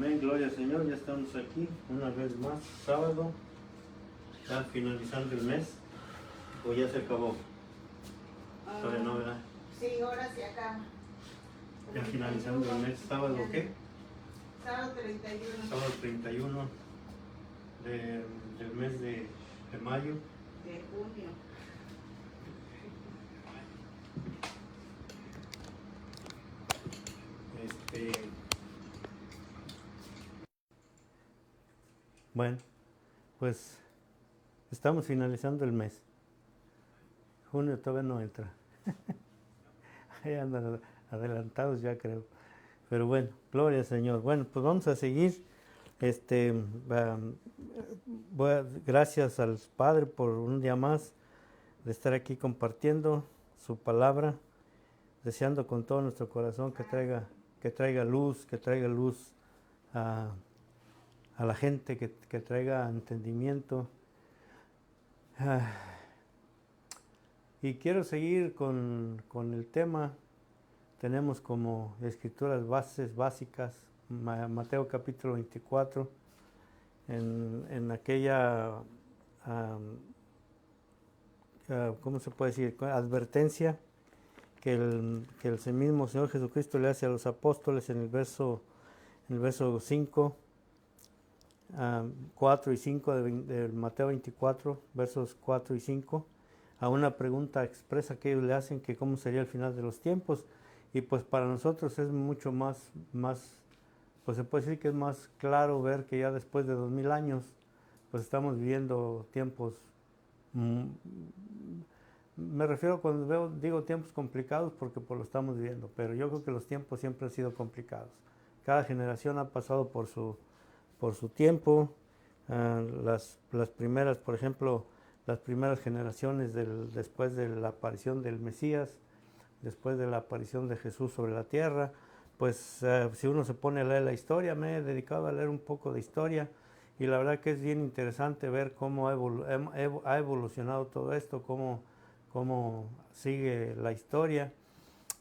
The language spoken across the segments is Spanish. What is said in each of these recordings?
Amén, gloria al Señor, ya estamos aquí una vez más, sábado, ya finalizando el mes, o ya se acabó. Todavía no, ¿verdad? Sí, ahora se acaba. Ya finalizando el mes, sábado, ¿qué? Sábado 31. Sábado 31 del mes de mayo. De junio. Bueno, pues estamos finalizando el mes. Junio todavía no entra. Ahí andan adelantados ya creo. Pero bueno, gloria al Señor. Bueno, pues vamos a seguir. Gracias al Padre por un día más de estar aquí compartiendo su palabra, deseando con todo nuestro corazón que traiga luz a la gente, que traiga entendimiento. Y quiero seguir con el tema. Tenemos como escrituras básicas Mateo capítulo 24, en aquella, ¿cómo se puede decir?, advertencia que el mismo Señor Jesucristo le hace a los apóstoles en el verso 5, 4 y 5 de Mateo 24, versos 4 y 5, a una pregunta expresa que ellos le hacen, que cómo sería el final de los tiempos. Y pues para nosotros es mucho más, pues se puede decir que es más claro ver que ya después de 2000 años, pues estamos viviendo tiempos, me refiero cuando digo tiempos complicados porque pues lo estamos viviendo, pero yo creo que los tiempos siempre han sido complicados. Cada generación ha pasado por su tiempo. Las primeras, por ejemplo, las primeras generaciones después de la aparición del Mesías, después de la aparición de Jesús sobre la tierra, pues si uno se pone a leer la historia, me he dedicado a leer un poco de historia y la verdad que es bien interesante ver cómo ha evolucionado todo esto, cómo sigue la historia.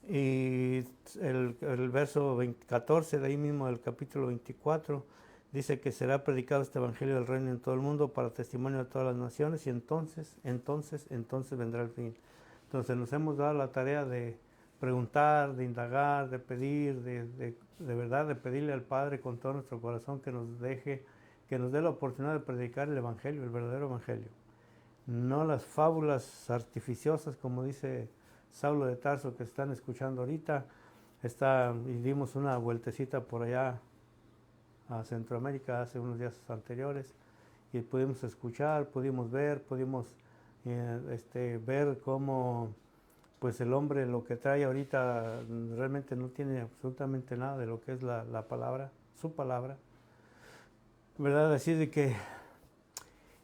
Y el verso 14 de ahí mismo del capítulo 24 dice que será predicado este evangelio del reino en todo el mundo para testimonio de todas las naciones y entonces vendrá el fin. Entonces nos hemos dado la tarea de preguntar, de indagar, de pedir, de verdad de pedirle al Padre con todo nuestro corazón que nos dé la oportunidad de predicar el evangelio, el verdadero evangelio. No las fábulas artificiosas, como dice Saulo de Tarso, que están escuchando ahorita. Y dimos una vueltecita por allá a Centroamérica hace unos días anteriores y pudimos escuchar, pudimos ver, ver cómo pues el hombre lo que trae ahorita realmente no tiene absolutamente nada de lo que es la palabra, su palabra, ¿verdad? Así de que,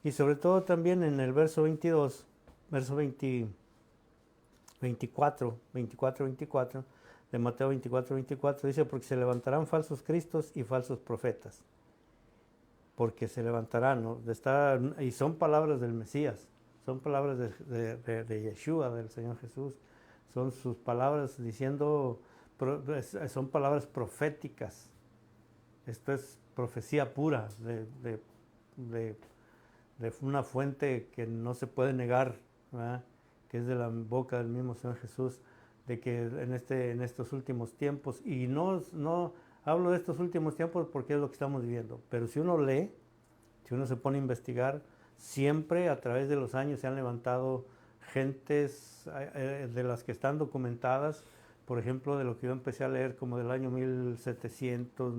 y sobre todo también en el verso 22, verso 24 de Mateo 24, dice, porque se levantarán falsos cristos y falsos profetas. Porque se levantarán, ¿no? Y son palabras del Mesías, son palabras de Yeshua, del Señor Jesús. Son sus palabras diciendo, son palabras proféticas. Esto es profecía pura de una fuente que no se puede negar, ¿verdad?, que es de la boca del mismo Señor Jesús, de que en estos últimos tiempos, y no hablo de estos últimos tiempos porque es lo que estamos viviendo, pero si uno lee, si uno se pone a investigar, siempre a través de los años se han levantado gentes de las que están documentadas, por ejemplo, de lo que yo empecé a leer como del año 1700,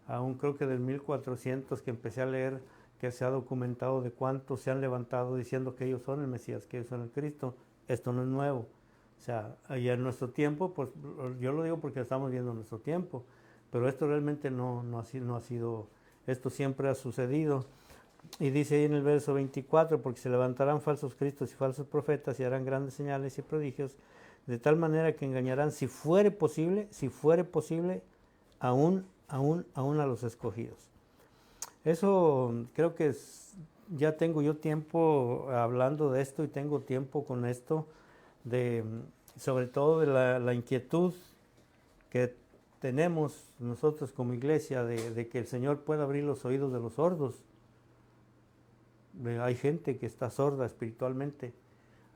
aún creo que del 1400 que empecé a leer, que se ha documentado de cuántos se han levantado diciendo que ellos son el Mesías, que ellos son el Cristo. Esto no es nuevo. O sea, y en nuestro tiempo, pues yo lo digo porque estamos viendo nuestro tiempo, pero esto realmente no ha sido, esto siempre ha sucedido. Y dice ahí en el verso 24, porque se levantarán falsos cristos y falsos profetas y harán grandes señales y prodigios, de tal manera que engañarán, si fuere posible, aún a los escogidos. Eso creo que ya tengo yo tiempo hablando de esto y tengo tiempo con esto, sobre todo de la inquietud que tenemos nosotros como iglesia de que el Señor pueda abrir los oídos de los sordos. Hay gente que está sorda espiritualmente,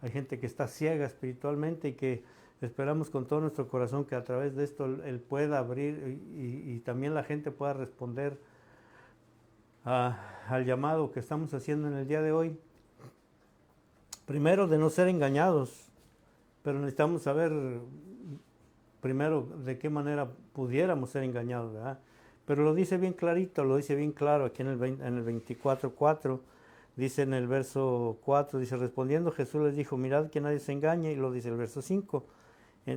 hay gente que está ciega espiritualmente y que esperamos con todo nuestro corazón que a través de esto Él pueda abrir y también la gente pueda responder al llamado que estamos haciendo en el día de hoy. Primero, de no ser engañados, pero necesitamos saber primero de qué manera pudiéramos ser engañados, ¿verdad? Pero lo dice bien clarito, lo dice bien claro aquí en el 24:4, dice en el verso 4, dice, respondiendo Jesús les dijo, mirad que nadie se engañe, y lo dice el verso 5,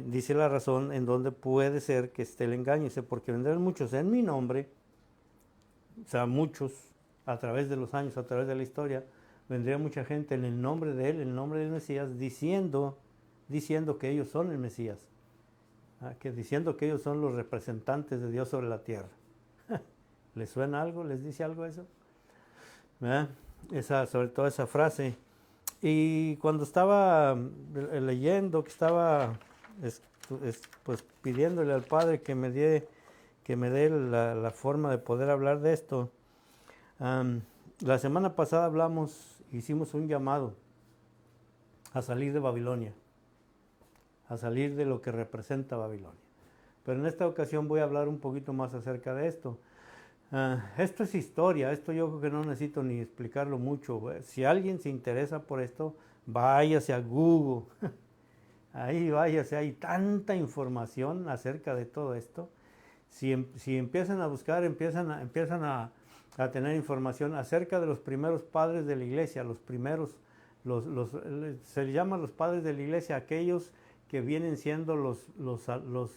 dice la razón en donde puede ser que esté el engaño, dice, porque vendrán muchos en mi nombre, o sea, muchos, a través de los años, a través de la historia, vendría mucha gente en el nombre de Él, en el nombre del Mesías, diciendo que ellos son el Mesías, diciendo que ellos son los representantes de Dios sobre la tierra. ¿Les suena algo? ¿Les dice algo eso? Sobre todo esa frase. Y cuando estaba leyendo, que estaba pues pidiéndole al Padre que me dé la forma de poder hablar de esto, la semana pasada hicimos un llamado a salir de Babilonia, a salir de lo que representa Babilonia. Pero en esta ocasión voy a hablar un poquito más acerca de esto. Esto es historia, esto yo creo que no necesito ni explicarlo mucho. Si alguien se interesa por esto, váyase a Google. Ahí váyase, hay tanta información acerca de todo esto. Si empiezan a buscar, empiezan a tener información acerca de los primeros padres de la iglesia, se les llama los padres de la iglesia aquellos que vienen siendo los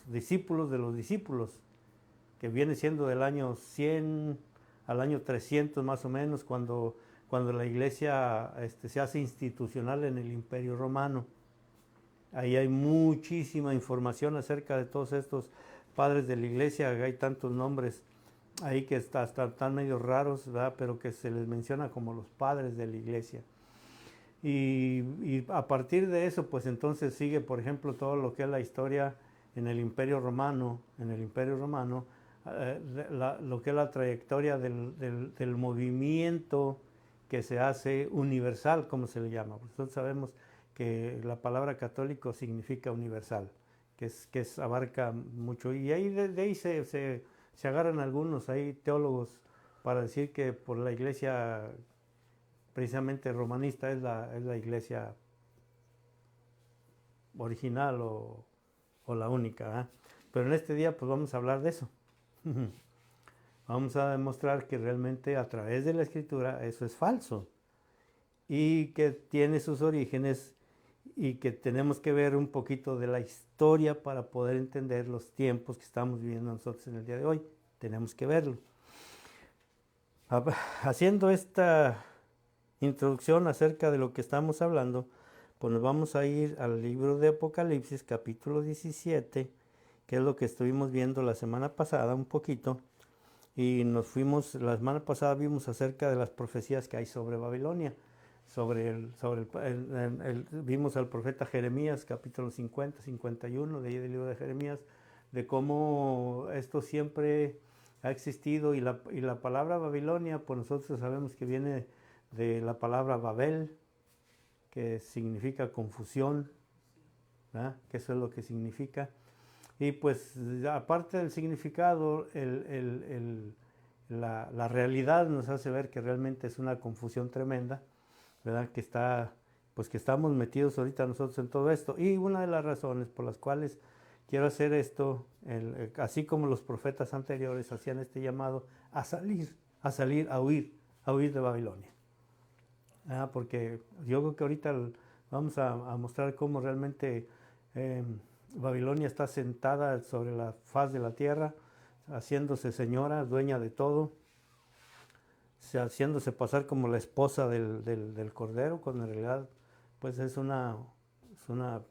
discípulos de los discípulos, que viene siendo del año 100 al año 300 más o menos, cuando la iglesia se hace institucional en el Imperio Romano. Ahí hay muchísima información acerca de todos estos padres de la iglesia, hay tantos nombres ahí que están medio raros, ¿verdad? Pero que se les menciona como los padres de la iglesia. Y a partir de eso, pues entonces sigue, por ejemplo, todo lo que es la historia en el Imperio Romano, lo que es la trayectoria del movimiento que se hace universal, como se le llama. Nosotros sabemos que la palabra católico significa universal, que abarca mucho. Y ahí de ahí se agarran algunos ahí teólogos para decir que por la iglesia precisamente romanista es la iglesia original o la única, ¿eh? Pero en este día pues vamos a hablar de eso. Vamos a demostrar que realmente a través de la escritura eso es falso y que tiene sus orígenes y que tenemos que ver un poquito de la historia para poder entender los tiempos que estamos viviendo nosotros en el día de hoy. Tenemos que verlo. Haciendo esta introducción acerca de lo que estamos hablando, pues nos vamos a ir al libro de Apocalipsis, capítulo 17, que es lo que estuvimos viendo la semana pasada un poquito, y la semana pasada vimos acerca de las profecías que hay sobre Babilonia, vimos al profeta Jeremías, capítulo 50, 51, de ahí del libro de Jeremías, de cómo esto siempre ha existido, y la palabra Babilonia, pues nosotros sabemos que viene de la palabra Babel, que significa confusión, ¿verdad? Que eso es lo que significa. Y pues aparte del significado, la realidad nos hace ver que realmente es una confusión tremenda, ¿verdad? Que estamos metidos ahorita nosotros en todo esto. Y una de las razones por las cuales quiero hacer esto, así como los profetas anteriores hacían este llamado a huir de Babilonia. Porque yo creo que ahorita vamos a mostrar cómo realmente Babilonia está sentada sobre la faz de la tierra, haciéndose señora, dueña de todo, haciéndose pasar como la esposa del Cordero, cuando en realidad pues es una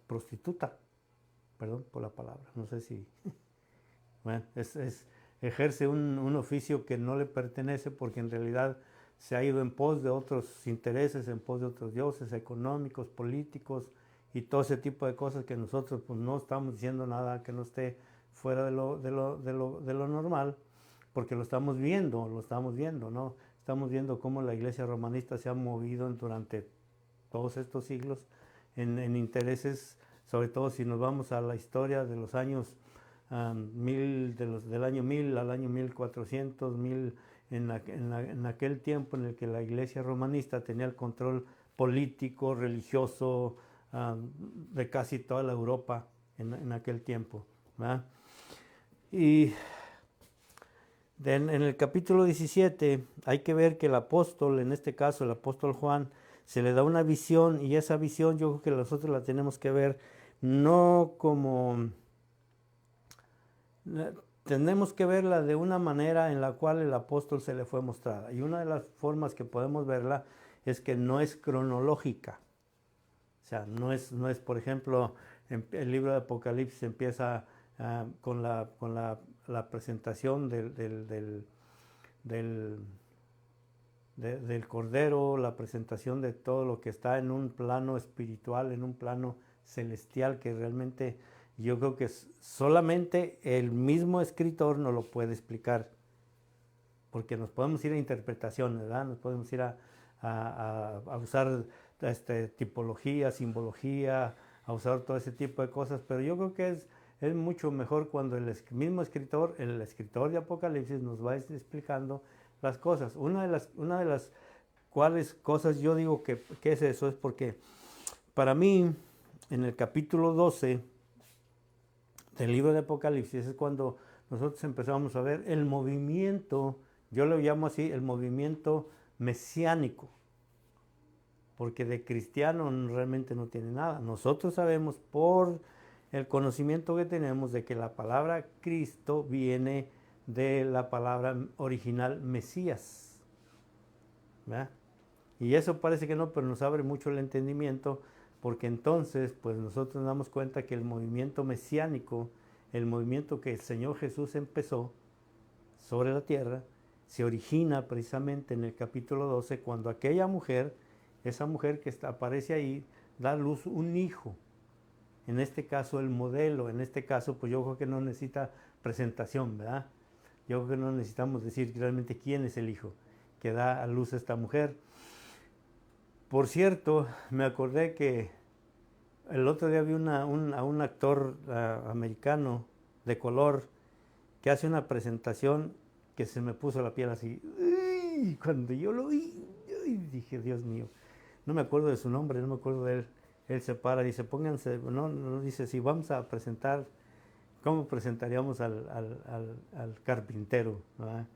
prostituta, perdón por la palabra, no sé si, bueno, ejerce un oficio que no le pertenece, porque en realidad se ha ido en pos de otros intereses, en pos de otros dioses económicos, políticos y todo ese tipo de cosas que nosotros pues no estamos diciendo nada que no esté fuera de lo normal, porque lo estamos viendo, ¿no? Estamos viendo cómo la iglesia romanista se ha movido durante todos estos siglos en intereses, sobre todo si nos vamos a la historia de los años del año 1000 al año 1400, en aquel tiempo en el que la iglesia romanista tenía el control político, religioso, de casi toda la Europa en aquel tiempo, ¿verdad? Y en el capítulo 17 hay que ver que el apóstol, en este caso el apóstol Juan, se le da una visión, y esa visión yo creo que nosotros la tenemos que ver no como... Tenemos que verla de una manera en la cual el apóstol se le fue mostrada. Y una de las formas que podemos verla es que no es cronológica. O sea, no es por ejemplo, el libro de Apocalipsis empieza con la presentación del Cordero, la presentación de todo lo que está en un plano espiritual, en un plano celestial, que realmente yo creo que solamente el mismo escritor nos lo puede explicar, porque nos podemos ir a interpretaciones, ¿verdad? Nos podemos ir a usar tipología, simbología, a usar todo ese tipo de cosas, pero yo creo que es mucho mejor cuando el mismo escritor, el escritor de Apocalipsis, nos va explicando las cosas. Una de las cuales cosas yo digo que es eso, es porque para mí, en el capítulo 12 del libro de Apocalipsis, es cuando nosotros empezamos a ver el movimiento, yo lo llamo así, el movimiento mesiánico, porque de cristiano realmente no tiene nada. Nosotros sabemos por el conocimiento que tenemos de que la palabra Cristo viene de la palabra original Mesías, ¿verdad? Y eso parece que no, pero nos abre mucho el entendimiento, porque entonces pues nosotros nos damos cuenta que el movimiento mesiánico, el movimiento que el Señor Jesús empezó sobre la tierra, se origina precisamente en el capítulo 12, cuando aquella mujer, esa mujer que aparece ahí, da a luz un hijo. En este caso el modelo, en este caso pues yo creo que no necesita presentación, ¿verdad? Yo creo que no necesitamos decir realmente quién es el hijo que da a luz a esta mujer. Por cierto, me acordé que el otro día vi a un actor americano de color que hace una presentación que se me puso la piel así. ¡Uy! Cuando yo lo vi, dije, Dios mío, no me acuerdo de su nombre, no me acuerdo de él. Él se para y dice, pónganse, no dice, si vamos a presentar, ¿cómo presentaríamos al carpintero? ¿Verdad?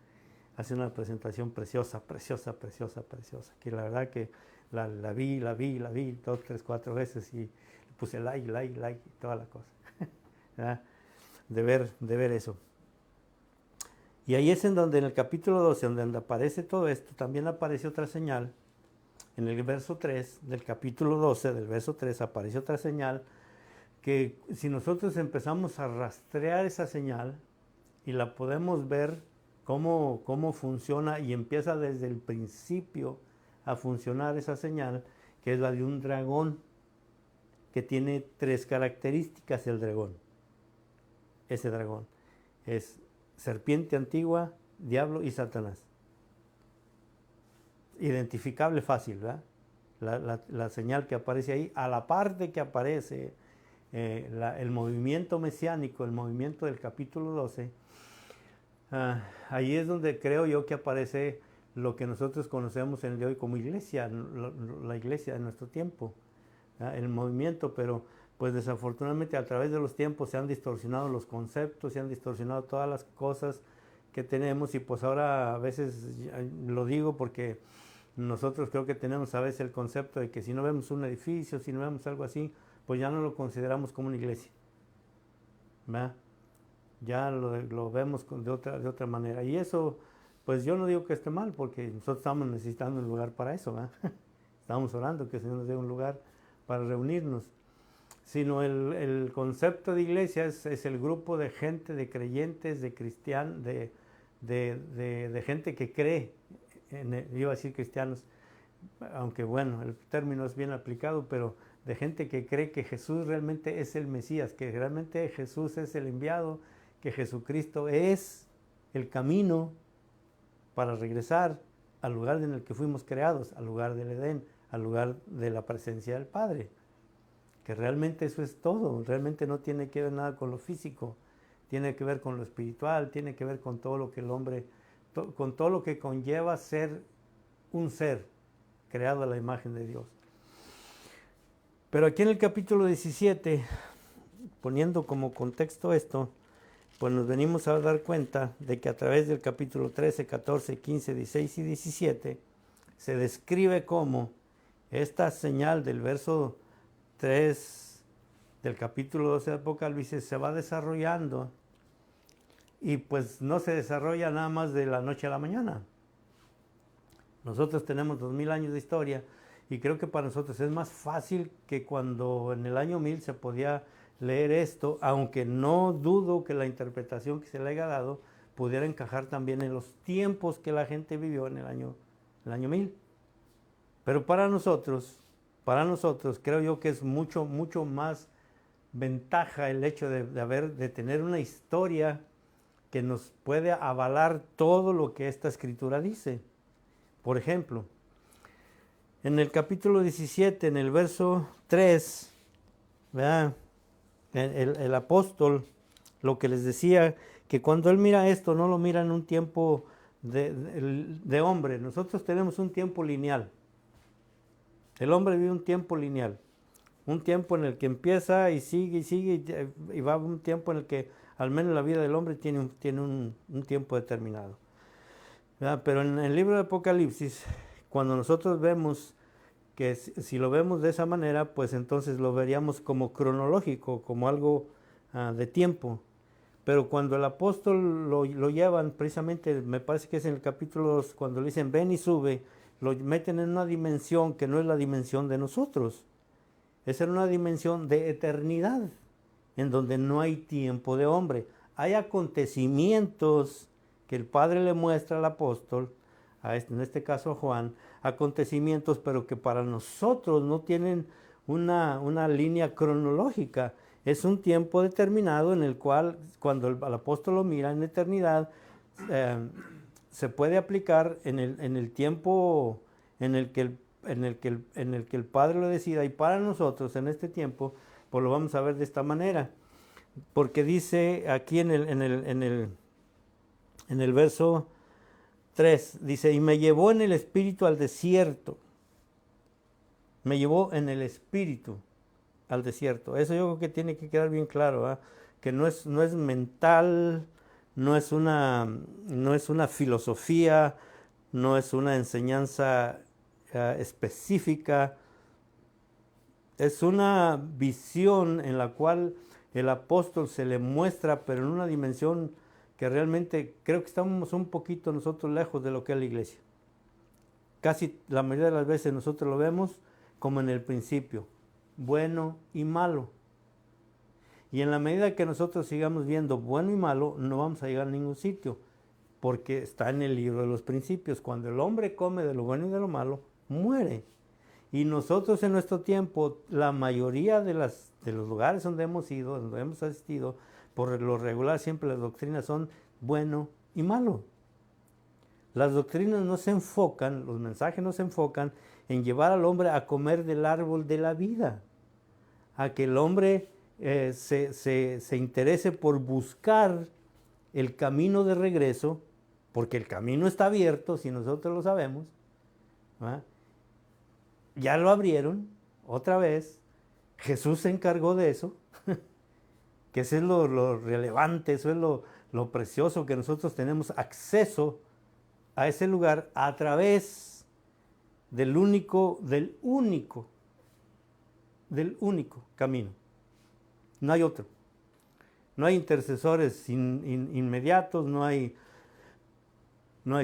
Hace una presentación preciosa, que la verdad que la vi 2, 3, 4 veces y le puse like, y toda la cosa. de ver eso. Y ahí es en donde en el capítulo 12, donde aparece todo esto, también aparece otra señal. En el verso 3 del capítulo 12, del verso 3, aparece otra señal que si nosotros empezamos a rastrear esa señal y la podemos ver cómo funciona, y empieza desde el principio a funcionar esa señal, que es la de un dragón, que tiene 3 características el dragón. Ese dragón es serpiente antigua, diablo y Satanás. Identificable fácil, ¿verdad? La señal que aparece ahí, a la parte que aparece el movimiento mesiánico, el movimiento del capítulo 12, ahí es donde creo yo que aparece lo que nosotros conocemos en el de hoy como iglesia, la iglesia de nuestro tiempo, ¿verdad? El movimiento, pero pues desafortunadamente a través de los tiempos se han distorsionado los conceptos, se han distorsionado todas las cosas que tenemos, y pues ahora a veces lo digo porque nosotros creo que tenemos a veces el concepto de que si no vemos un edificio, si no vemos algo así, pues ya no lo consideramos como una iglesia, ¿verdad? Ya lo vemos de otra manera. Y eso, pues yo no digo que esté mal, porque nosotros estamos necesitando un lugar para eso, ¿verdad? Estamos orando que el Señor nos dé un lugar para reunirnos. Sino el concepto de iglesia es el grupo de gente, de creyentes, de cristianos, de gente que cree, iba a decir cristianos, aunque bueno, el término es bien aplicado, pero de gente que cree que Jesús realmente es el Mesías, que realmente Jesús es el enviado, que Jesucristo es el camino para regresar al lugar en el que fuimos creados, al lugar del Edén, al lugar de la presencia del Padre. Que realmente eso es todo, realmente no tiene que ver nada con lo físico, tiene que ver con lo espiritual, tiene que ver con todo lo que el hombre, con todo lo que conlleva ser un ser creado a la imagen de Dios. Pero aquí en el capítulo 17, poniendo como contexto esto, pues nos venimos a dar cuenta de que a través del capítulo 13, 14, 15, 16 y 17 se describe cómo esta señal del verso 3 del capítulo 12 de Apocalipsis se va desarrollando y pues no se desarrolla nada más de la noche a la mañana. Nosotros tenemos 2000 años de historia y creo que para nosotros es más fácil que cuando en el año 1000 se podía leer esto, aunque no dudo que la interpretación que se le haya dado pudiera encajar también en los tiempos que la gente vivió en el año 1000. Pero para nosotros creo yo que es mucho más ventaja el hecho de tener una historia que nos puede avalar todo lo que esta escritura dice. Por ejemplo, en el capítulo 17, en el verso 3, ¿verdad? El apóstol lo que les decía, que cuando él mira esto, no lo mira en un tiempo de hombre. Nosotros tenemos un tiempo lineal. El hombre vive un tiempo lineal. Un tiempo en el que empieza y sigue y va un tiempo en el que al menos la vida del hombre tiene un tiempo determinado. ¿Verdad? Pero en el libro de Apocalipsis, cuando nosotros vemos que si lo vemos de esa manera, pues entonces lo veríamos como cronológico, como algo de tiempo. Pero cuando el apóstol lo llevan, precisamente, me parece que es en el capítulo 2, cuando le dicen ven y sube, lo meten en una dimensión que no es la dimensión de nosotros. Es en una dimensión de eternidad, en donde no hay tiempo de hombre. Hay acontecimientos que el Padre le muestra al apóstol, en este caso a Juan, acontecimientos, pero que para nosotros no tienen una línea cronológica. Es un tiempo determinado en el cual, cuando el apóstol lo mira en eternidad, se puede aplicar en el tiempo en el que el Padre lo decida, y para nosotros en este tiempo, pues lo vamos a ver de esta manera. Porque dice aquí en el verso 3, dice, y me llevó en el espíritu al desierto. Me llevó en el espíritu al desierto. Eso yo creo que tiene que quedar bien claro, ¿eh? Que no es mental, no es una filosofía, no es una enseñanza específica. Es una visión en la cual el apóstol se le muestra, pero en una dimensión que realmente creo que estamos un poquito nosotros lejos de lo que es la iglesia. Casi la mayoría de las veces nosotros lo vemos como en el principio, bueno y malo. Y en la medida que nosotros sigamos viendo bueno y malo, no vamos a llegar a ningún sitio, porque está en el libro de los principios. Cuando el hombre come de lo bueno y de lo malo, muere. Y nosotros en nuestro tiempo, la mayoría de los lugares donde hemos ido, donde hemos asistido, por lo regular siempre las doctrinas son bueno y malo. Las doctrinas no se enfocan, los mensajes no se enfocan en llevar al hombre a comer del árbol de la vida, a que el hombre se interese por buscar el camino de regreso, porque el camino está abierto, si nosotros lo sabemos, ¿verdad? Ya lo abrieron otra vez, Jesús se encargó de eso, que eso es lo relevante, eso es lo precioso, que nosotros tenemos acceso a ese lugar a través del único camino. No hay otro. No hay intercesores inmediatos, no hay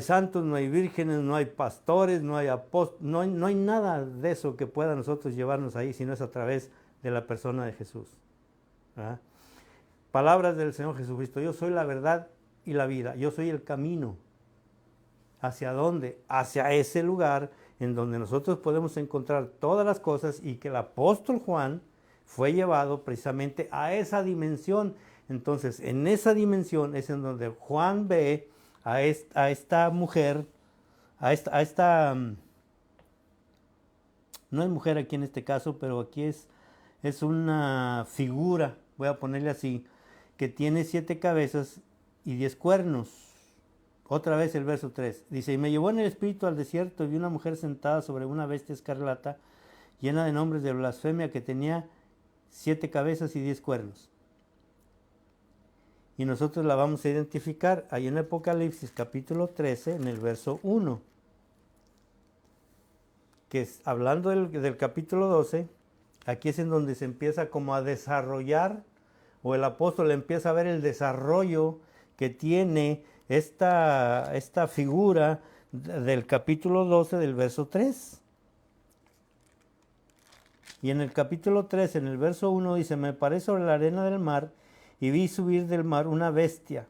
santos, no hay vírgenes, no hay pastores, no hay apóstoles, no hay nada de eso que pueda nosotros llevarnos ahí, sino es a través de la persona de Jesús. ¿Verdad? Palabras del Señor Jesucristo: yo soy la verdad y la vida, yo soy el camino. ¿Hacia dónde? Hacia ese lugar en donde nosotros podemos encontrar todas las cosas, y que el apóstol Juan fue llevado precisamente a esa dimensión Entonces, en esa dimensión es en donde Juan ve a esta mujer, no es mujer aquí en este caso, pero aquí es una figura, voy a ponerle así, que tiene 7 cabezas y 10 cuernos. Otra vez el verso 3. Dice, y me llevó en el espíritu al desierto y vi una mujer sentada sobre una bestia escarlata, llena de nombres de blasfemia, que tenía 7 cabezas y 10 cuernos. Y nosotros la vamos a identificar ahí en Apocalipsis capítulo 13, en el verso 1. Que es, hablando del capítulo 12, aquí es en donde se empieza como a desarrollar, o el apóstol empieza a ver el desarrollo que tiene esta figura del capítulo 12 del verso 3. Y en el capítulo 3, en el verso 1, dice, me paré sobre la arena del mar y vi subir del mar una bestia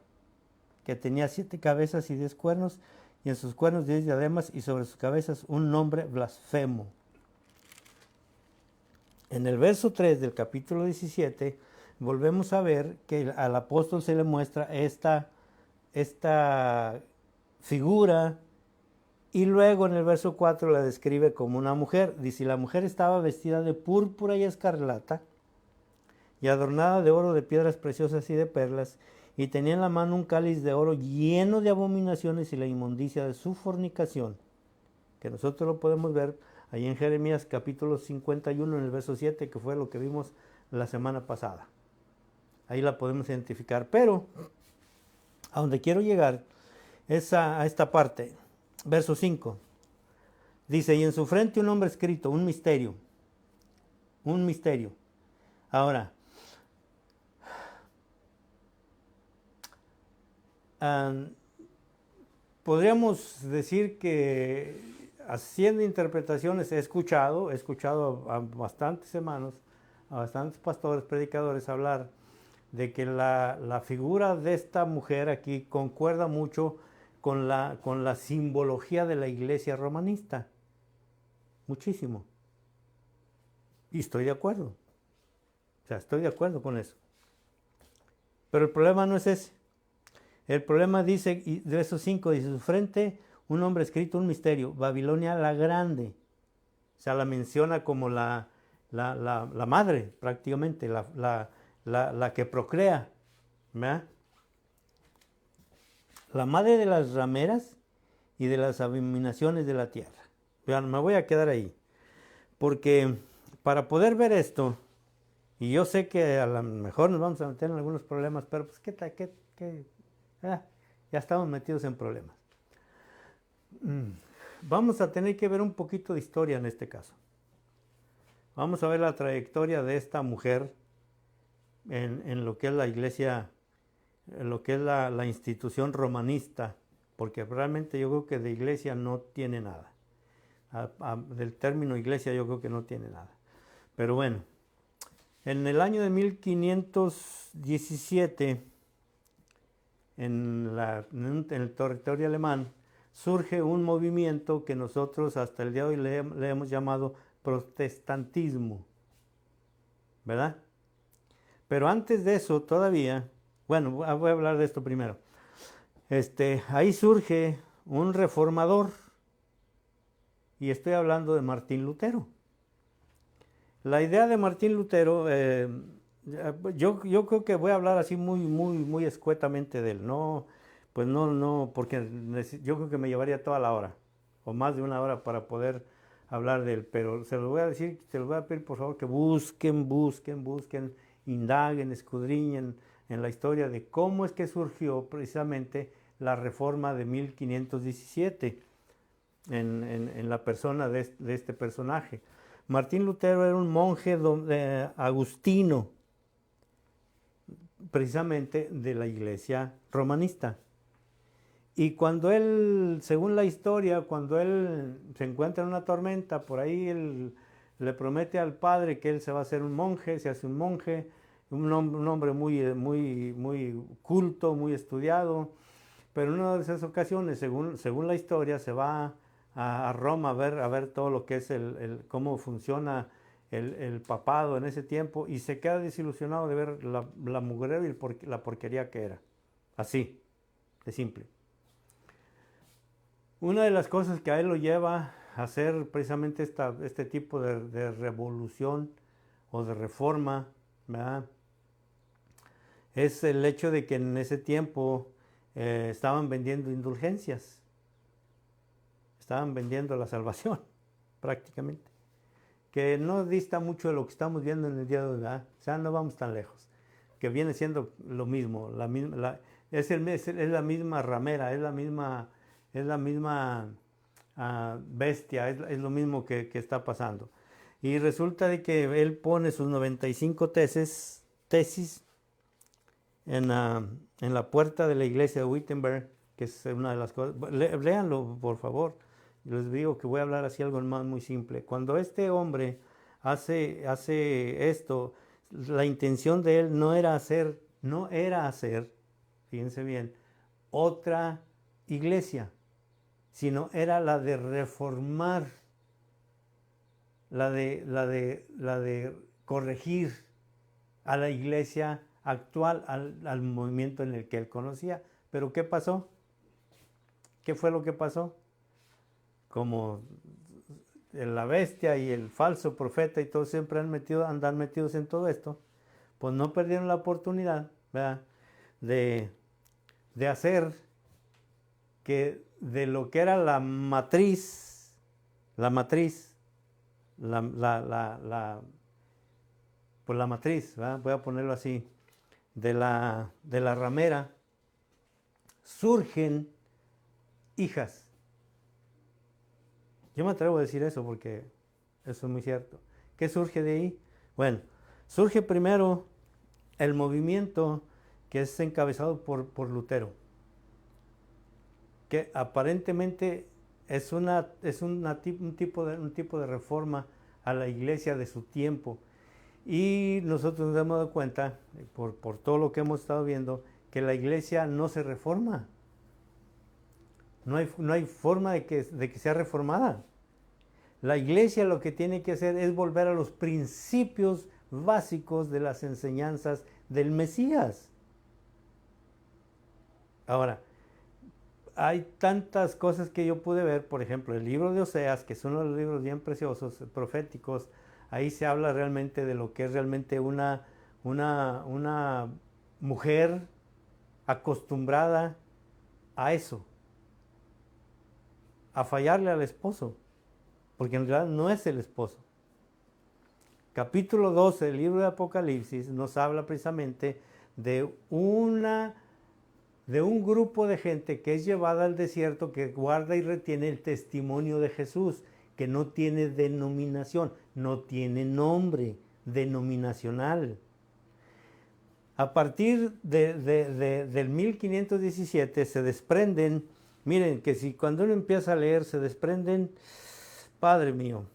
que tenía 7 cabezas y 10 cuernos, y en sus cuernos 10 diademas, y sobre sus cabezas un nombre blasfemo. En el verso 3 del capítulo 17, volvemos a ver que al apóstol se le muestra esta figura, y luego en el verso 4 la describe como una mujer. Dice, la mujer estaba vestida de púrpura y escarlata, y adornada de oro, de piedras preciosas y de perlas, y tenía en la mano un cáliz de oro lleno de abominaciones y la inmundicia de su fornicación, que nosotros lo podemos ver ahí en Jeremías capítulo 51, en el verso 7, que fue lo que vimos la semana pasada. Ahí la podemos identificar, pero a donde quiero llegar es a esta parte, verso 5. Dice, y en su frente un nombre escrito, un misterio. Un misterio. Ahora, podríamos decir que haciendo interpretaciones he escuchado a bastantes hermanos, a bastantes pastores, predicadores hablar de que la figura de esta mujer aquí concuerda mucho con la simbología de la iglesia romanista. Muchísimo. Y estoy de acuerdo. O sea, estoy de acuerdo con eso. Pero el problema no es ese. El problema dice, de esos 5, dice, su frente un nombre escrito, un misterio, Babilonia la Grande. O sea, la menciona como la madre, prácticamente, la que procrea. ¿Verdad? La madre de las rameras y de las abominaciones de la tierra. Vean, me voy a quedar ahí. Porque para poder ver esto, y yo sé que a lo mejor nos vamos a meter en algunos problemas, pero pues ya estamos metidos en problemas. Vamos a tener que ver un poquito de historia en este caso. Vamos a ver la trayectoria de esta mujer en lo que es la iglesia, en lo que es la institución romanista, porque realmente yo creo que de iglesia no tiene nada. Del término iglesia yo creo que no tiene nada. Pero bueno, en el año de 1517, en el territorio alemán, surge un movimiento que nosotros hasta el día de hoy le hemos llamado protestantismo, ¿verdad? Pero antes de eso todavía, bueno, voy a hablar de esto primero. Ahí surge un reformador, y estoy hablando de Martín Lutero. La idea de Martín Lutero, yo creo que voy a hablar así muy escuetamente de él, no, pues no, porque yo creo que me llevaría toda la hora, o más de una hora para poder hablar de él, pero se los voy a decir, se los voy a pedir por favor que busquen, indaguen, escudriñen en la historia de cómo es que surgió precisamente la reforma de 1517 en la persona de este personaje. Martín Lutero era un monje agustino, precisamente de la iglesia romanista. Y cuando él, según la historia, cuando él se encuentra en una tormenta, por ahí él le promete al padre que él se va a hacer un monje, se hace un monje, un hombre muy culto, muy estudiado, pero en una de esas ocasiones, según la historia, se va a Roma a ver todo lo que es cómo funciona el papado en ese tiempo y se queda desilusionado de ver la mugrero y la porquería que era. Así, de simple. Una de las cosas que a él lo lleva a hacer precisamente este tipo de revolución o de reforma, ¿verdad?, es el hecho de que en ese tiempo estaban vendiendo indulgencias, estaban vendiendo la salvación prácticamente, que no dista mucho de lo que estamos viendo en el día de hoy, ¿verdad? O sea, no vamos tan lejos, que viene siendo lo mismo, es la misma ramera, es la misma bestia, es lo mismo que está pasando. Y resulta de que él pone sus 95 tesis en la puerta de la iglesia de Wittenberg, que es una de las cosas. Léanlo, por favor. Les digo que voy a hablar así algo más muy simple. Cuando este hombre hace esto, la intención de él no era hacer, fíjense bien, otra iglesia, sino era la de reformar, la de corregir a la iglesia actual, al movimiento en el que él conocía. Pero ¿qué pasó? ¿Qué fue lo que pasó? Como la bestia y el falso profeta y todos siempre andan metidos en todo esto, pues no perdieron la oportunidad, ¿verdad?, de hacer que de lo que era la matriz, pues la matriz, ¿verdad?, voy a ponerlo así, de la ramera, surgen hijas. Yo me atrevo a decir eso porque eso es muy cierto. ¿Qué surge de ahí? Bueno, surge primero el movimiento que es encabezado por Lutero, que aparentemente es un tipo de reforma a la iglesia de su tiempo. Y nosotros nos hemos dado cuenta, por todo lo que hemos estado viendo, que la iglesia no se reforma. No hay forma de que sea reformada. La iglesia lo que tiene que hacer es volver a los principios básicos de las enseñanzas del Mesías. Ahora, hay tantas cosas que yo pude ver, por ejemplo, el libro de Oseas, que es uno de los libros bien preciosos, proféticos. Ahí se habla realmente de lo que es realmente una mujer acostumbrada a eso, a fallarle al esposo, porque en realidad no es el esposo. Capítulo 12 del libro de Apocalipsis nos habla precisamente de un grupo de gente que es llevada al desierto, que guarda y retiene el testimonio de Jesús, que no tiene denominación, no tiene nombre denominacional. A partir del 1517 se desprenden, miren que si cuando uno empieza a leer se desprenden, Padre mío,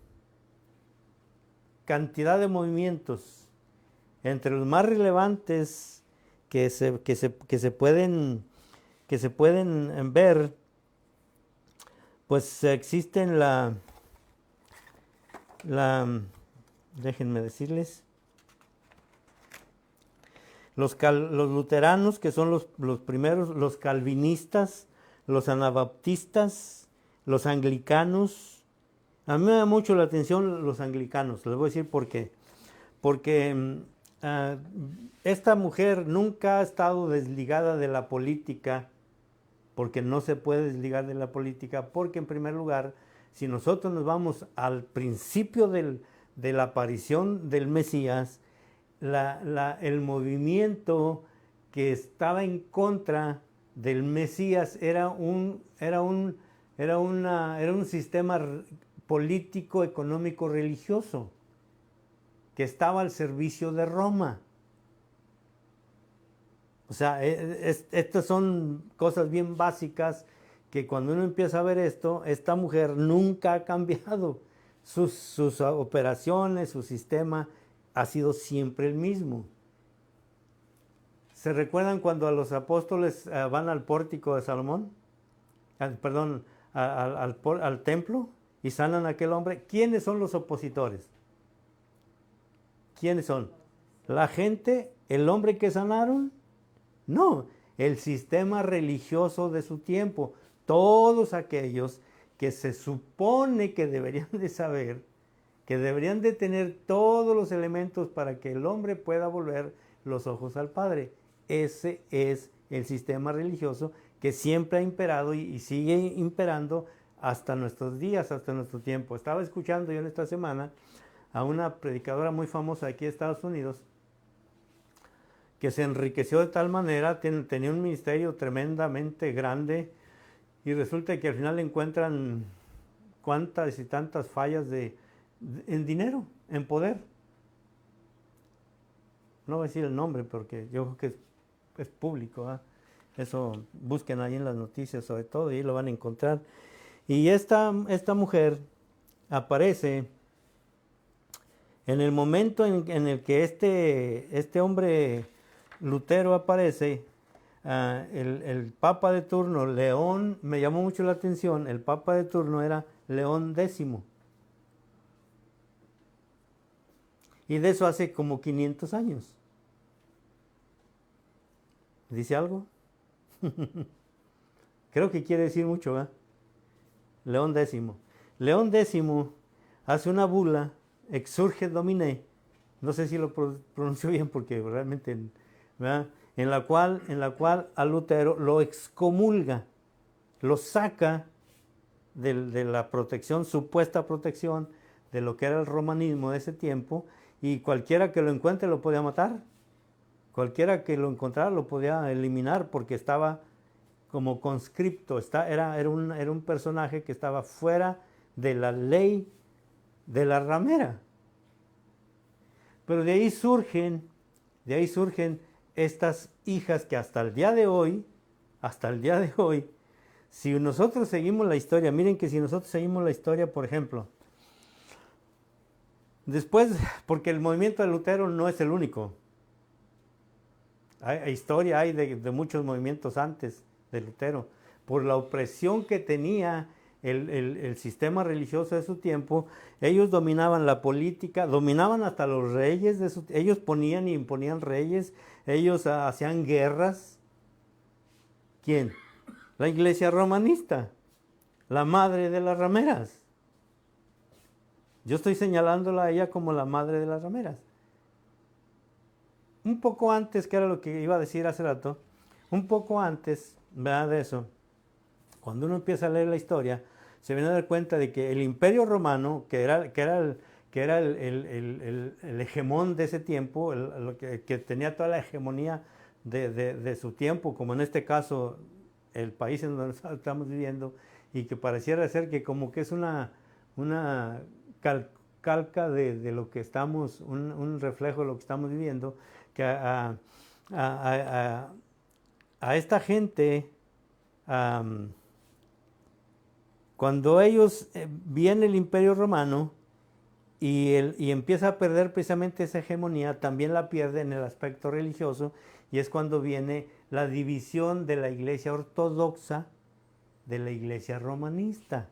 cantidad de movimientos. Entre los más relevantes que se pueden ver, pues existen déjenme decirles, los luteranos, que son los primeros, los calvinistas, los anabaptistas, los anglicanos. A mí me da mucho la atención los anglicanos, les voy a decir por qué. Porque esta mujer nunca ha estado desligada de la política, porque no se puede desligar de la política, porque en primer lugar, si nosotros nos vamos al principio de la aparición del Mesías, el movimiento que estaba en contra del Mesías era un sistema político, económico, religioso, que estaba al servicio de Roma. O sea, estas son cosas bien básicas que cuando uno empieza a ver esto, esta mujer nunca ha cambiado. Sus operaciones, su sistema ha sido siempre el mismo. ¿Se recuerdan cuando los apóstoles van al pórtico de Salomón? Al templo y sanan a aquel hombre. ¿Quiénes son los opositores? ¿Quiénes son? ¿La gente? ¿El hombre que sanaron? No, el sistema religioso de su tiempo. Todos aquellos que se supone que deberían de saber, que deberían de tener todos los elementos para que el hombre pueda volver los ojos al Padre. Ese es el sistema religioso que siempre ha imperado y sigue imperando hasta nuestros días, hasta nuestro tiempo. Estaba escuchando yo en esta semana a una predicadora muy famosa aquí de Estados Unidos que se enriqueció de tal manera, tenía un ministerio tremendamente grande y resulta que al final encuentran cuantas y tantas fallas en dinero, en poder. No voy a decir el nombre porque yo creo que es público, ¿eh? Eso busquen ahí en las noticias sobre todo y ahí lo van a encontrar. Y esta mujer aparece en el momento en el que este hombre Lutero aparece. El papa de turno, León, me llamó mucho la atención, el papa de turno era León X. Y de eso hace como 500 años. ¿Dice algo? Creo que quiere decir mucho, ¿eh? León X. León X hace una bula, Exsurge Domine, no sé si lo pronuncio bien porque realmente, ¿verdad? En la cual a Lutero lo excomulga, lo saca de la protección, supuesta protección de lo que era el romanismo de ese tiempo, y cualquiera que lo encuentre lo podía matar. Cualquiera que lo encontrara lo podía eliminar porque estaba como conscripto, era un personaje que estaba fuera de la ley de la ramera. Pero de ahí surgen estas hijas que hasta el día de hoy, si nosotros seguimos la historia, miren que si nosotros seguimos la historia, por ejemplo, después, porque el movimiento de Lutero no es el único, hay historia hay de muchos movimientos antes de Lutero, por la opresión que tenía el sistema religioso de su tiempo. Ellos dominaban la política, dominaban hasta los reyes, ellos ponían y imponían reyes, ellos hacían guerras. ¿Quién? La iglesia romanista, la madre de las rameras. Yo estoy señalándola a ella como la madre de las rameras. Un poco antes, que era lo que iba a decir hace rato, un poco antes, ¿verdad? De eso, cuando uno empieza a leer la historia, se viene a dar cuenta de que el Imperio Romano, que era el hegemón de ese tiempo, que tenía toda la hegemonía de su tiempo, como en este caso el país en donde estamos viviendo, y que pareciera ser que como que es una calca de lo que estamos, un reflejo de lo que estamos viviendo, que a esta gente, cuando ellos viene el Imperio Romano y empieza a perder precisamente esa hegemonía, también la pierde en el aspecto religioso, y es cuando viene la división de la iglesia ortodoxa de la iglesia romanista.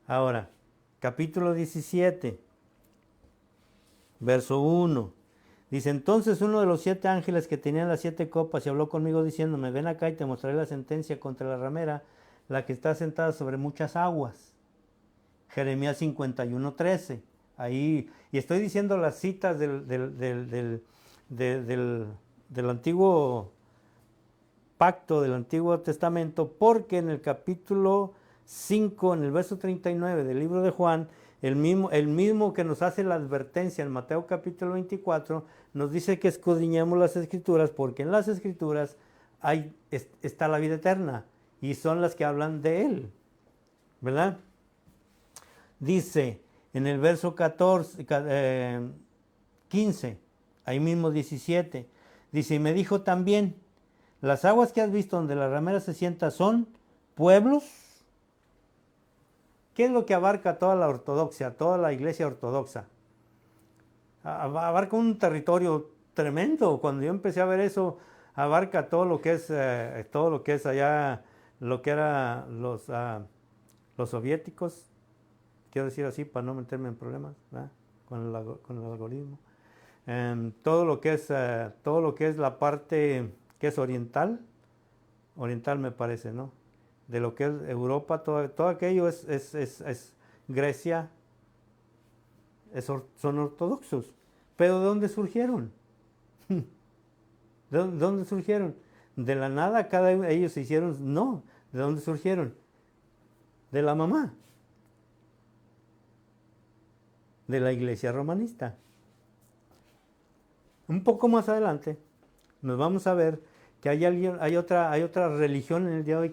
Ahora, capítulo 17, verso 1. Dice, entonces uno de los 7 ángeles que tenían las 7 copas y habló conmigo diciéndome, ven acá y te mostraré la sentencia contra la ramera, la que está sentada sobre muchas aguas. Jeremías 51:13. Ahí, y estoy diciendo las citas del antiguo pacto, del Antiguo Testamento, porque en el capítulo 5, en el verso 39 del libro de Juan, el mismo que nos hace la advertencia en Mateo capítulo 24, nos dice que escudriñemos las Escrituras, porque en las Escrituras está la vida eterna, y son las que hablan de Él, ¿verdad? Dice en el verso 15, ahí mismo 17, dice, y me dijo también, las aguas que has visto donde la ramera se sienta son pueblos. ¿Qué es lo que abarca toda la ortodoxia, toda la iglesia ortodoxa? Abarca un territorio tremendo. Cuando yo empecé a ver eso, abarca todo lo que es allá, lo que eran los soviéticos, quiero decir así para no meterme en problemas, ¿verdad? con el algoritmo. Todo lo que es la parte que es oriental me parece, ¿no? De lo que es Europa, todo aquello es Grecia, son ortodoxos. Pero ¿de dónde surgieron? ¿De dónde surgieron? De la nada cada uno de ellos se hicieron, no. ¿De dónde surgieron? De la mamá. De la iglesia romanista. Un poco más adelante nos vamos a ver que hay otra religión en el día de hoy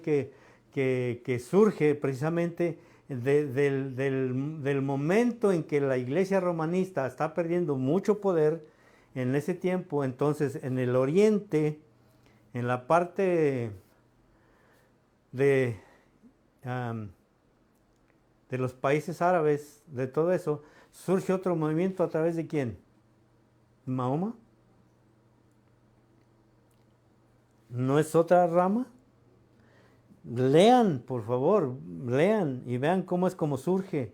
que surge precisamente del momento en que la iglesia romanista está perdiendo mucho poder en ese tiempo. Entonces en el oriente, en la parte de los países árabes, de todo eso, surge otro movimiento a través de ¿quién? Mahoma. ¿No es otra rama? Lean, por favor, lean y vean cómo es como surge.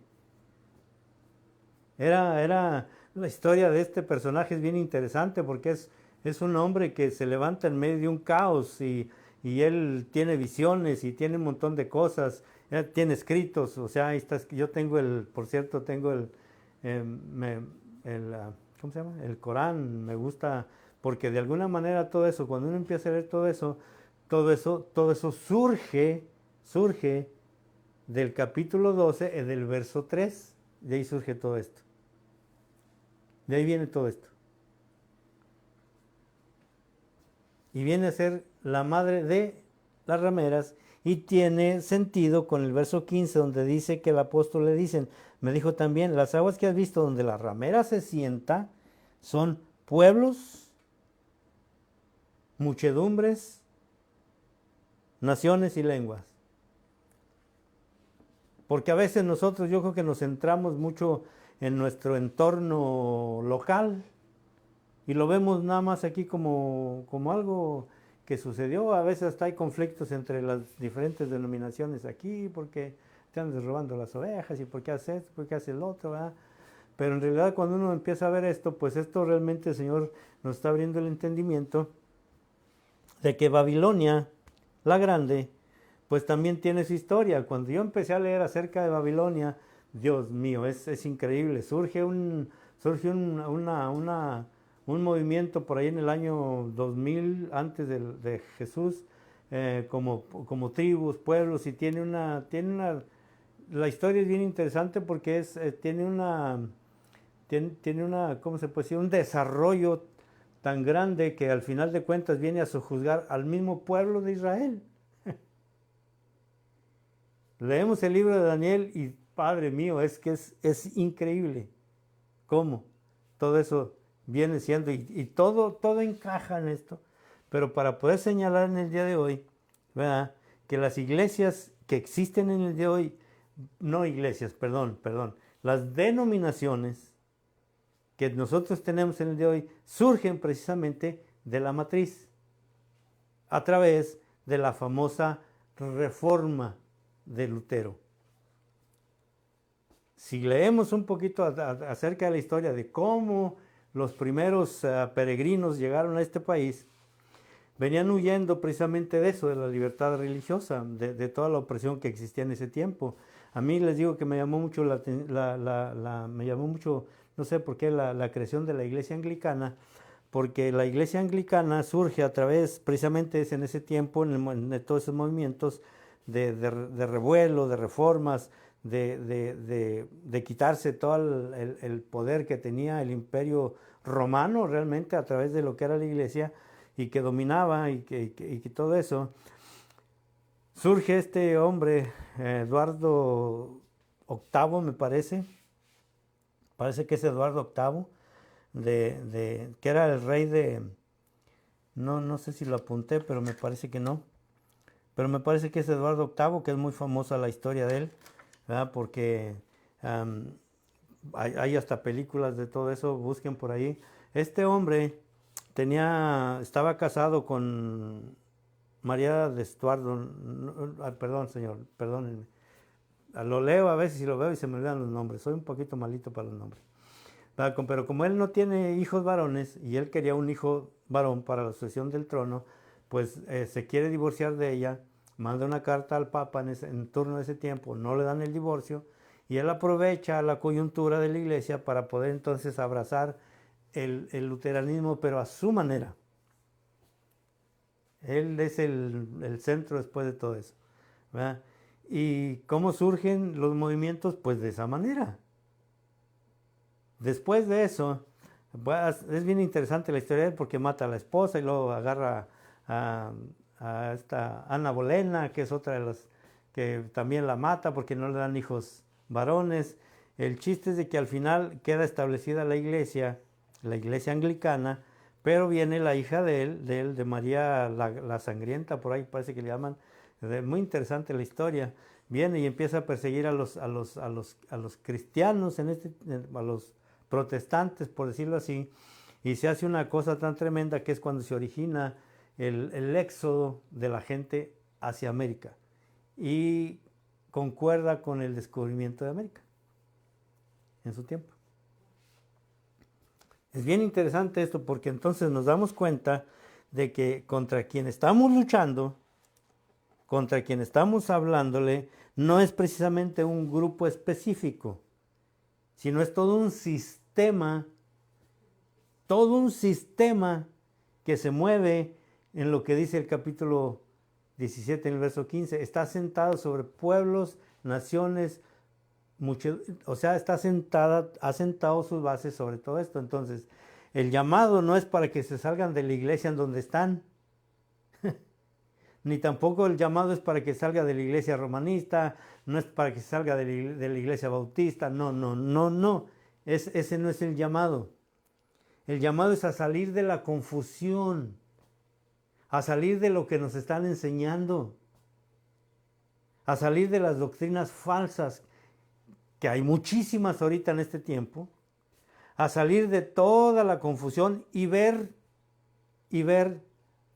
Era la historia de este personaje es bien interesante porque es un hombre que se levanta en medio de un caos y él tiene visiones y tiene un montón de cosas, tiene escritos, o sea, ahí está, yo tengo por cierto, tengo ¿cómo se llama? El Corán, me gusta, porque de alguna manera todo eso, cuando uno empieza a leer todo eso surge del capítulo 12, del verso 3, de ahí surge todo esto. De ahí viene todo esto. Y viene a ser la madre de las rameras y tiene sentido con el verso 15 donde dice que el apóstol le dicen, me dijo también, las aguas que has visto donde la ramera se sienta son pueblos, muchedumbres, naciones y lenguas. Porque a veces nosotros yo creo que nos centramos mucho en nuestro entorno local y lo vemos nada más aquí como algo que sucedió. A veces hasta hay conflictos entre las diferentes denominaciones aquí porque te andan robando las ovejas y por qué hace esto, por qué hace el otro, ¿verdad? Pero en realidad cuando uno empieza a ver esto, pues esto realmente el Señor nos está abriendo el entendimiento de que Babilonia, la grande, pues también tiene su historia. Cuando yo empecé a leer acerca de Babilonia, Dios mío, es increíble. Surge un movimiento por ahí en el año 2000, antes de Jesús, como tribus, pueblos, y la historia es bien interesante porque tiene ¿cómo se puede decir? Un desarrollo tan grande que al final de cuentas viene a sojuzgar al mismo pueblo de Israel. Leemos el libro de Daniel y, Padre mío, es increíble cómo todo eso viene siendo y todo encaja en esto. Pero para poder señalar en el día de hoy, ¿verdad?, que las iglesias que existen en el día de hoy, no iglesias, perdón, las denominaciones que nosotros tenemos en el día de hoy surgen precisamente de la matriz, a través de la famosa reforma de Lutero. Si leemos un poquito acerca de la historia de cómo los primeros peregrinos llegaron a este país, venían huyendo precisamente de eso, de la libertad religiosa, de toda la opresión que existía en ese tiempo. A mí les digo que me llamó mucho no sé por qué, la creación de la iglesia anglicana, porque la iglesia anglicana surge a través, precisamente en ese tiempo, en todos esos movimientos de revuelo, de reformas, de quitarse todo el poder que tenía el imperio romano realmente a través de lo que era la iglesia y que dominaba y que todo eso. Surge este hombre, Eduardo VIII, me parece que es Eduardo VIII, que era el rey no sé si lo apunté, pero me parece que no. Pero me parece que es Eduardo VIII, que es muy famosa la historia de él, ¿verdad? Porque hay hasta películas de todo eso, busquen por ahí. Este hombre estaba casado con María de Estuardo, perdón señor, perdónenme. Lo leo a veces y lo veo y se me olvidan los nombres, soy un poquito malito para los nombres. Pero como él no tiene hijos varones y él quería un hijo varón para la sucesión del trono, pues se quiere divorciar de ella, manda una carta al Papa en torno a ese tiempo, no le dan el divorcio y él aprovecha la coyuntura de la iglesia para poder entonces abrazar el luteranismo, pero a su manera. Él es el centro después de todo eso, ¿verdad? ¿Y cómo surgen los movimientos? Pues de esa manera. Después de eso, es bien interesante la historia de él porque mata a la esposa y luego agarra a esta Ana Bolena, que es otra de las que también la mata porque no le dan hijos varones. El chiste es de que al final queda establecida la iglesia anglicana, pero viene la hija de él, de María la Sangrienta, por ahí parece que le llaman. Muy interesante la historia. Viene y empieza a perseguir a los cristianos, a los protestantes, por decirlo así, y se hace una cosa tan tremenda que es cuando se origina el éxodo de la gente hacia América y concuerda con el descubrimiento de América en su tiempo. Es bien interesante esto porque entonces nos damos cuenta de que contra quien estamos luchando, contra quien estamos hablándole, no es precisamente un grupo específico, sino es todo un sistema que se mueve en lo que dice el capítulo 17 en el verso 15. Está sentado sobre pueblos, naciones, ha sentado sus bases sobre todo esto. Entonces, el llamado no es para que se salgan de la iglesia en donde están, ni tampoco el llamado es para que salga de la iglesia romanista, no es para que salga de la iglesia bautista, no. Ese no es el llamado. El llamado es a salir de la confusión, a salir de lo que nos están enseñando, a salir de las doctrinas falsas, que hay muchísimas ahorita en este tiempo, a salir de toda la confusión y ver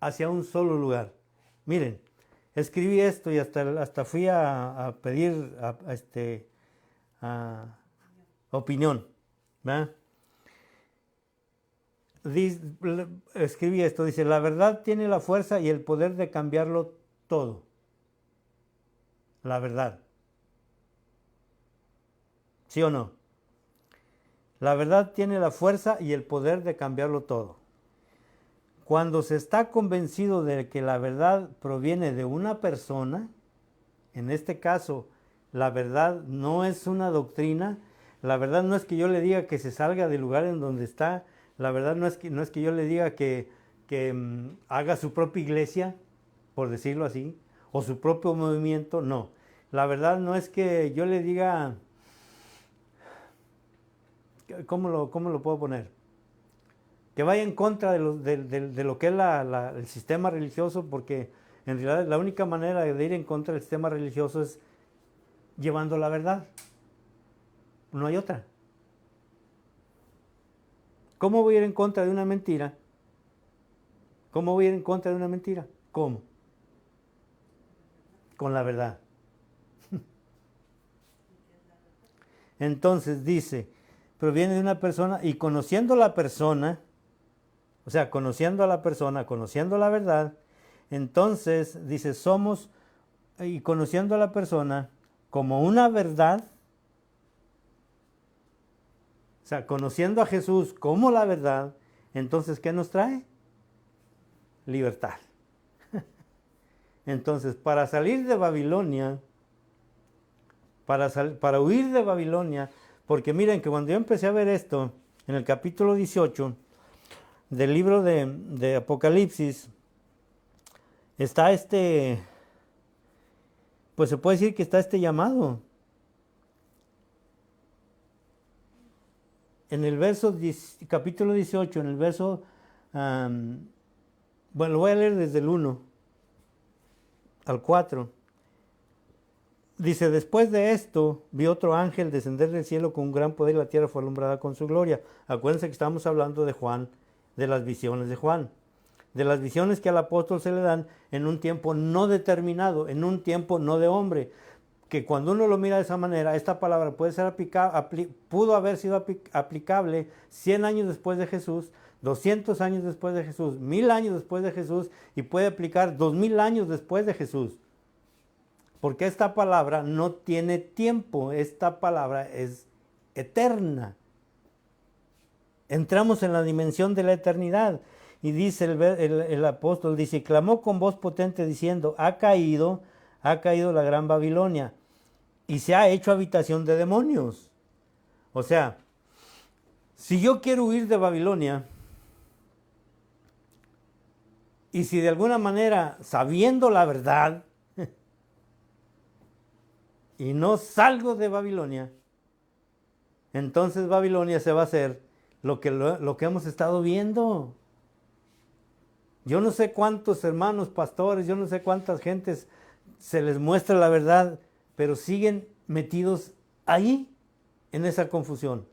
hacia un solo lugar. Miren, escribí esto y hasta fui a pedir opinión, ¿verdad? Escribí esto, dice, la verdad tiene la fuerza y el poder de cambiarlo todo. La verdad. ¿Sí o no? La verdad tiene la fuerza y el poder de cambiarlo todo. Cuando se está convencido de que la verdad proviene de una persona, en este caso, la verdad no es una doctrina, la verdad no es que yo le diga que se salga del lugar en donde está, la verdad no es que yo le diga que haga su propia iglesia, por decirlo así, o su propio movimiento, no. La verdad no es que yo le diga, ¿cómo lo puedo poner? Que vaya en contra de lo que es el sistema religioso, porque en realidad la única manera de ir en contra del sistema religioso es llevando la verdad. No hay otra. ¿Cómo voy a ir en contra de una mentira? ¿Cómo voy a ir en contra de una mentira? ¿Cómo? Con la verdad. Entonces dice, proviene de una persona y conociendo la persona, o sea, conociendo a la persona, conociendo la verdad, entonces dice, somos, y conociendo a la persona como una verdad, o sea, conociendo a Jesús como la verdad, entonces, ¿qué nos trae? Libertad. Entonces, para salir de Babilonia, para huir de Babilonia, porque miren que cuando yo empecé a ver esto, en el capítulo 18 del libro de Apocalipsis, está pues se puede decir que está este llamado. En el capítulo 18, en el verso, bueno, lo voy a leer desde el 1 al 4. Dice, después de esto, vi otro ángel descender del cielo con un gran poder y la tierra fue alumbrada con su gloria. Acuérdense que estamos hablando de Juan, de las visiones de Juan, de las visiones que al apóstol se le dan en un tiempo no determinado, en un tiempo no de hombre. que cuando uno lo mira de esa manera, esta palabra puede ser pudo haber sido aplicable 100 años después de Jesús, 200 años después de Jesús, 1000 años después de Jesús, y puede aplicar 2000 años después de Jesús. Porque esta palabra no tiene tiempo, esta palabra es eterna. Entramos en la dimensión de la eternidad. Y dice el apóstol, dice, clamó con voz potente diciendo, ha caído la gran Babilonia y se ha hecho habitación de demonios. O sea, si yo quiero huir de Babilonia, y si de alguna manera, sabiendo la verdad, y no salgo de Babilonia, entonces Babilonia se va a hacer lo que hemos estado viendo. Yo no sé cuántos hermanos pastores, yo no sé cuántas gentes se les muestra la verdad, pero siguen metidos ahí, en esa confusión.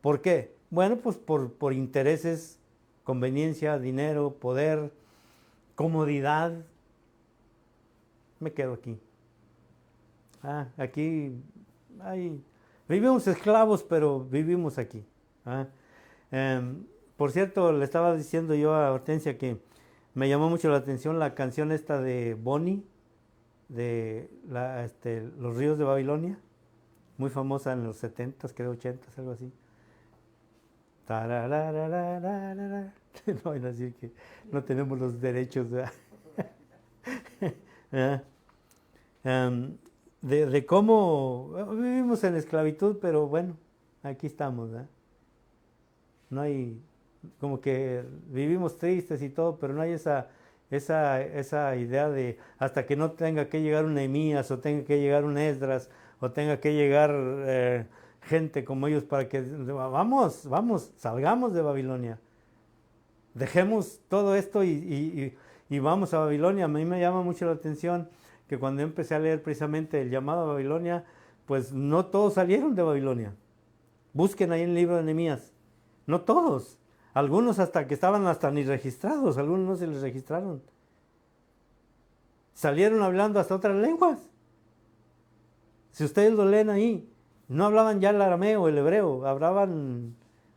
¿Por qué? Bueno, pues por intereses, conveniencia, dinero, poder, comodidad. Me quedo aquí. Aquí vivimos esclavos, pero vivimos aquí. Por cierto, le estaba diciendo yo a Hortensia que me llamó mucho la atención la canción esta de Bonnie, de Los ríos de Babilonia, muy famosa en los 70s, creo 80s, algo así. No van a decir que no tenemos los derechos. De cómo vivimos en esclavitud, pero bueno, aquí estamos. No hay, como que vivimos tristes y todo, pero no hay esa idea de hasta que no tenga que llegar un Nehemías o tenga que llegar un Esdras o tenga que llegar gente como ellos para que vamos, salgamos de Babilonia. Dejemos todo esto y vamos a Babilonia. A mí me llama mucho la atención que cuando empecé a leer precisamente el llamado a Babilonia, pues no todos salieron de Babilonia. Busquen ahí en el libro de Nehemías. No todos. Algunos hasta que estaban hasta ni registrados, algunos no se les registraron. Salieron hablando hasta otras lenguas. Si ustedes lo leen ahí, no hablaban ya el arameo, el hebreo, hablaban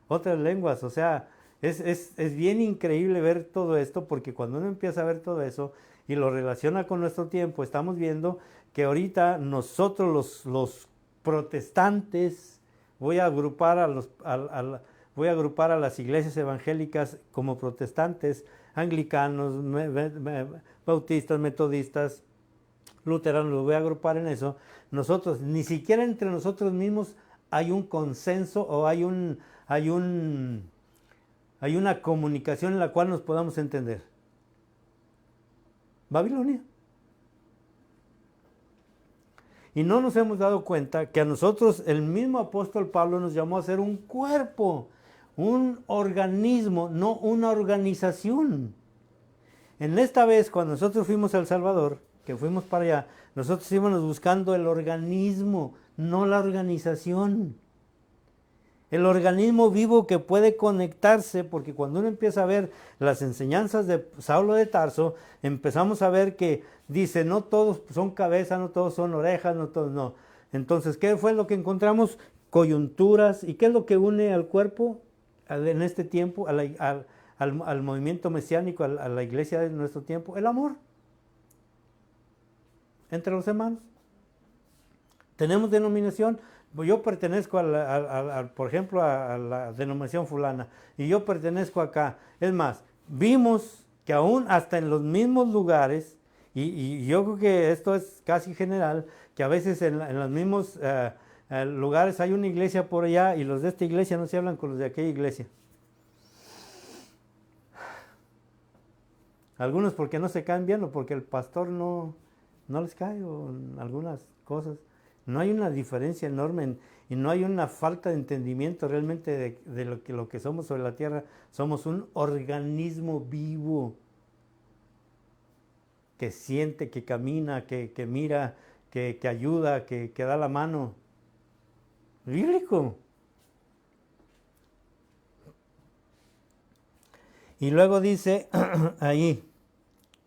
otras lenguas. O sea, es bien increíble ver todo esto, porque cuando uno empieza a ver todo eso y lo relaciona con nuestro tiempo, estamos viendo que ahorita nosotros los protestantes, voy a agrupar a las iglesias evangélicas como protestantes, anglicanos, bautistas, metodistas, luteranos, los voy a agrupar en eso. Nosotros, ni siquiera entre nosotros mismos hay un consenso o hay una comunicación en la cual nos podamos entender. Babilonia. Y no nos hemos dado cuenta que a nosotros el mismo apóstol Pablo nos llamó a ser un cuerpo, un organismo, no una organización. En esta vez, cuando nosotros fuimos a El Salvador, que fuimos para allá, nosotros íbamos buscando el organismo, no la organización. El organismo vivo que puede conectarse, porque cuando uno empieza a ver las enseñanzas de Saulo de Tarso, empezamos a ver que dice, no todos son cabeza, no todos son orejas, no todos, no. Entonces, ¿qué fue lo que encontramos? Coyunturas. ¿Y qué es lo que une al cuerpo en este tiempo, al movimiento mesiánico, a la iglesia de nuestro tiempo? El amor entre los hermanos. Tenemos denominación. Yo pertenezco por ejemplo, a la denominación fulana, y yo pertenezco acá. Es más, vimos que aún hasta en los mismos lugares, y yo creo que esto es casi general, que a veces en los mismos lugares hay una iglesia por allá, y los de esta iglesia no se hablan con los de aquella iglesia. Algunos porque no se caen bien, o porque el pastor no les cae, o en algunas cosas. No hay una diferencia enorme y no hay una falta de entendimiento realmente de lo que somos sobre la tierra. Somos un organismo vivo que siente, que camina, que mira, que ayuda, que da la mano. Bíblico. Y luego dice ahí,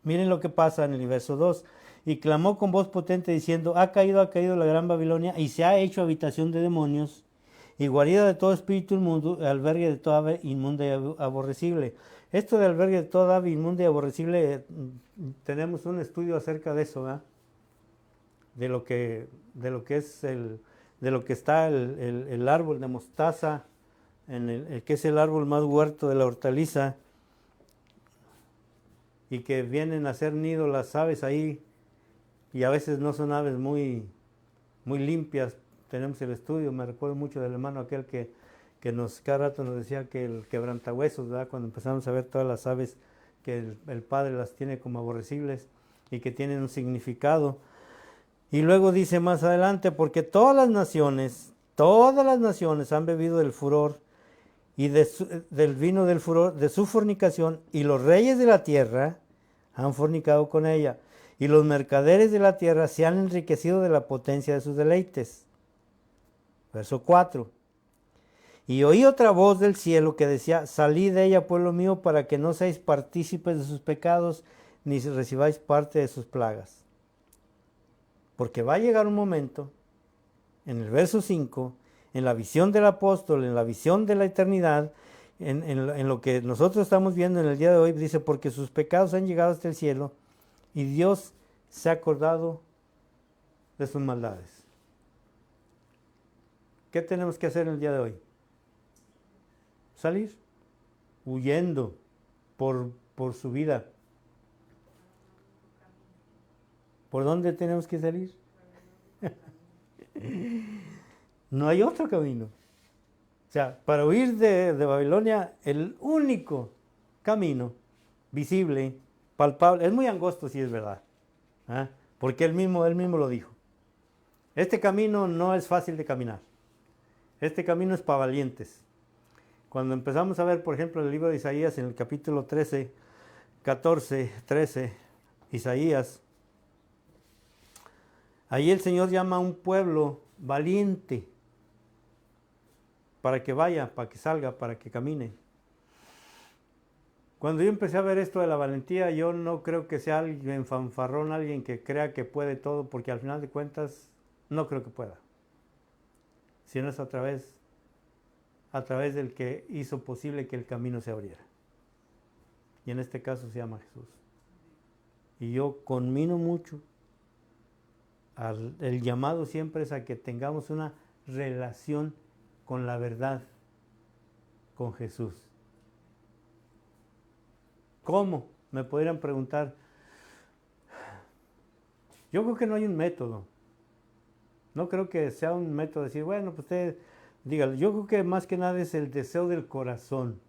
miren lo que pasa en el verso 2. y clamó con voz potente diciendo, ha caído la gran Babilonia y se ha hecho habitación de demonios y guarida de todo espíritu inmundo, albergue de toda ave inmunda y aborrecible. Esto de albergue de toda ave inmunda y aborrecible, tenemos un estudio acerca de eso, ¿verdad? De lo que es de lo que está el árbol de mostaza, el que es el árbol más huerto de la hortaliza, y que vienen a hacer nido las aves ahí, y a veces no son aves muy limpias. Tenemos el estudio, me recuerdo mucho del hermano aquel que cada rato nos decía que el quebrantahuesos, ¿verdad? Cuando empezamos a ver todas las aves que el Padre las tiene como aborrecibles y que tienen un significado. Y luego dice más adelante, porque todas las naciones han bebido del furor y del vino del furor de su fornicación, y los reyes de la tierra han fornicado con ella, y los mercaderes de la tierra se han enriquecido de la potencia de sus deleites. Verso 4. Y oí otra voz del cielo que decía, salid de ella, pueblo mío, para que no seáis partícipes de sus pecados, ni recibáis parte de sus plagas. Porque va a llegar un momento, en el verso 5, en la visión del apóstol, en la visión de la eternidad, en lo que nosotros estamos viendo en el día de hoy, dice, porque sus pecados han llegado hasta el cielo y Dios se ha acordado de sus maldades. ¿Qué tenemos que hacer en el día de hoy? Salir huyendo por su vida. ¿Por dónde tenemos que salir? No hay otro camino. O sea, para huir de Babilonia, el único camino visible, palpable, es muy angosto si es verdad, ¿eh? Porque él mismo lo dijo. Este camino no es fácil de caminar. Este camino es para valientes. Cuando empezamos a ver, por ejemplo, el libro de Isaías, en el capítulo 13, 14, 13, Isaías, ahí el Señor llama a un pueblo valiente para que vaya, para que salga, para que camine. Cuando yo empecé a ver esto de la valentía, yo no creo que sea alguien fanfarrón, alguien que crea que puede todo, porque al final de cuentas no creo que pueda. Sino es a través del que hizo posible que el camino se abriera. Y en este caso se llama Jesús. Y yo conmino mucho, el llamado siempre es a que tengamos una relación con la verdad, con Jesús. ¿Cómo? Me podrían preguntar. Yo creo que no hay un método. No creo que sea un método de decir, bueno, pues usted dígalo. Yo creo que más que nada es el deseo del corazón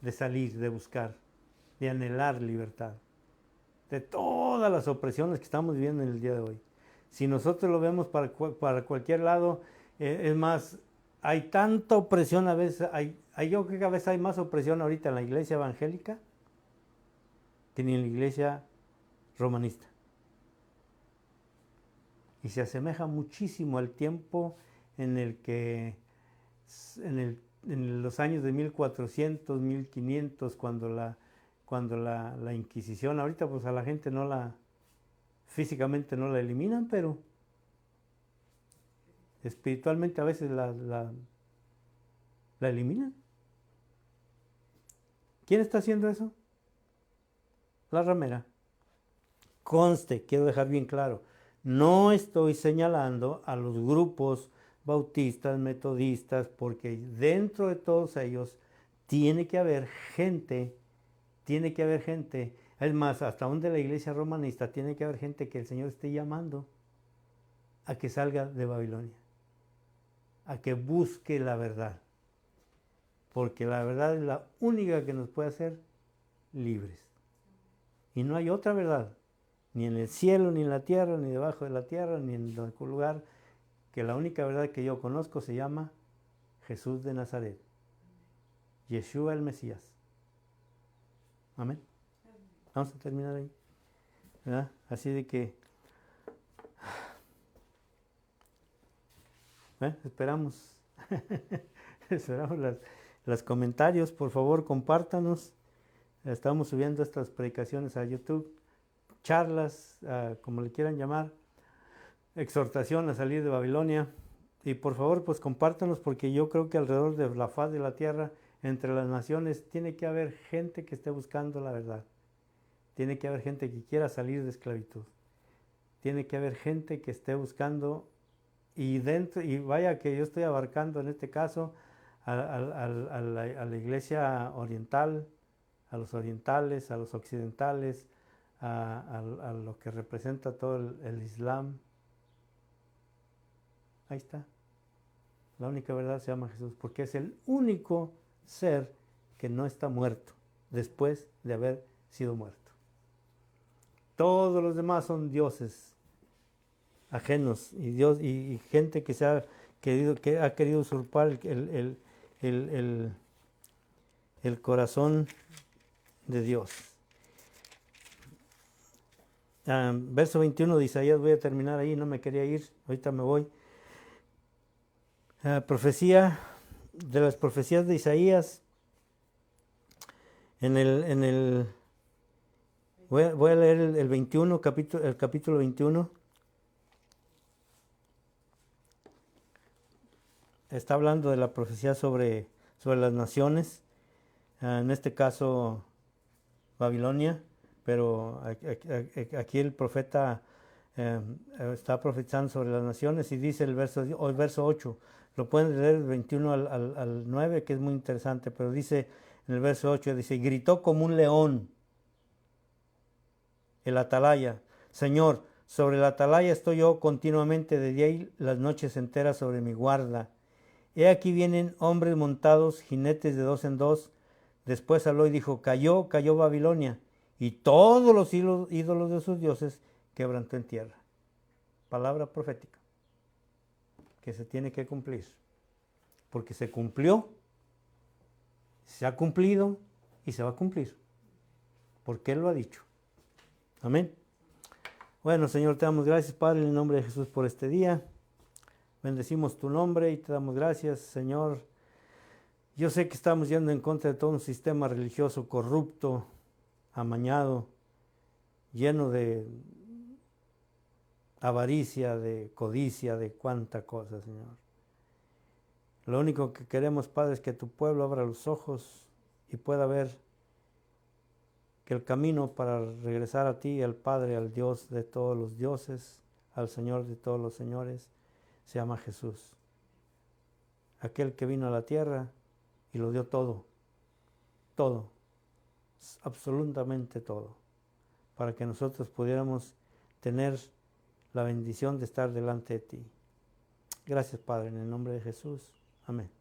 de salir, de buscar, de anhelar libertad de todas las opresiones que estamos viviendo en el día de hoy. Si nosotros lo vemos para cualquier lado, es más, hay tanta opresión a veces, yo creo que a veces hay más opresión ahorita en la iglesia evangélica que ni en la iglesia romanista. Y se asemeja muchísimo al tiempo en el que, en los años de 1400, 1500, cuando la Inquisición, ahorita pues a la gente físicamente no la eliminan, pero espiritualmente a veces la eliminan. ¿Quién está haciendo eso? La ramera. Conste, quiero dejar bien claro, no estoy señalando a los grupos bautistas, metodistas, porque dentro de todos ellos tiene que haber gente, es más, hasta aún de la iglesia romanista, tiene que haber gente que el Señor esté llamando a que salga de Babilonia, a que busque la verdad, porque la verdad es la única que nos puede hacer libres. Y no hay otra verdad, ni en el cielo, ni en la tierra, ni debajo de la tierra, ni en ningún lugar, que la única verdad que yo conozco se llama Jesús de Nazaret, Yeshua el Mesías. Amén. Vamos a terminar ahí, ¿verdad? Así de que esperamos los comentarios. Por favor, compártanos. Estamos subiendo estas predicaciones a YouTube. charlas, como le quieran llamar, exhortación a salir de Babilonia. Y por favor, pues compártanos, porque yo creo que alrededor de la faz de la tierra, entre las naciones, tiene que haber gente que esté buscando la verdad. Tiene que haber gente que quiera salir de esclavitud. Tiene que haber gente que esté buscando, y vaya que yo estoy abarcando en este caso a la iglesia oriental, a los orientales, a los occidentales, a lo que representa todo el Islam. Ahí está. La única verdad se llama Jesús, porque es el único ser que no está muerto después de haber sido muerto. Todos los demás son dioses ajenos y gente que ha querido usurpar el corazón de Dios. Verso 21 de Isaías, voy a terminar ahí, no me quería ir, ahorita me voy. Profecía, de las profecías de Isaías, voy a leer el 21, el capítulo 21. Está hablando de la profecía sobre las naciones, en este caso Babilonia, pero aquí el profeta está profetizando sobre las naciones y dice el verso 8, lo pueden leer del 21 al 9, que es muy interesante, pero dice en el verso 8, dice, gritó como un león el atalaya, Señor, sobre la atalaya estoy yo continuamente de día y las noches enteras sobre mi guarda. He aquí vienen hombres montados, jinetes de 2 en 2. Después habló y dijo, cayó Babilonia, y todos los ídolos de sus dioses quebrantó en tierra. Palabra profética que se tiene que cumplir, porque se cumplió, se ha cumplido y se va a cumplir, porque Él lo ha dicho. Amén. Bueno, Señor, te damos gracias, Padre, en el nombre de Jesús por este día. Bendecimos tu nombre y te damos gracias, Señor. Yo sé que estamos yendo en contra de todo un sistema religioso corrupto, amañado, lleno de avaricia, de codicia, de cuánta cosa, Señor. Lo único que queremos, Padre, es que tu pueblo abra los ojos y pueda ver que el camino para regresar a ti, al Padre, al Dios de todos los dioses, al Señor de todos los señores, se llama Jesús. Aquel que vino a la tierra y lo dio todo, absolutamente todo, para que nosotros pudiéramos tener la bendición de estar delante de ti. Gracias, Padre, en el nombre de Jesús. Amén.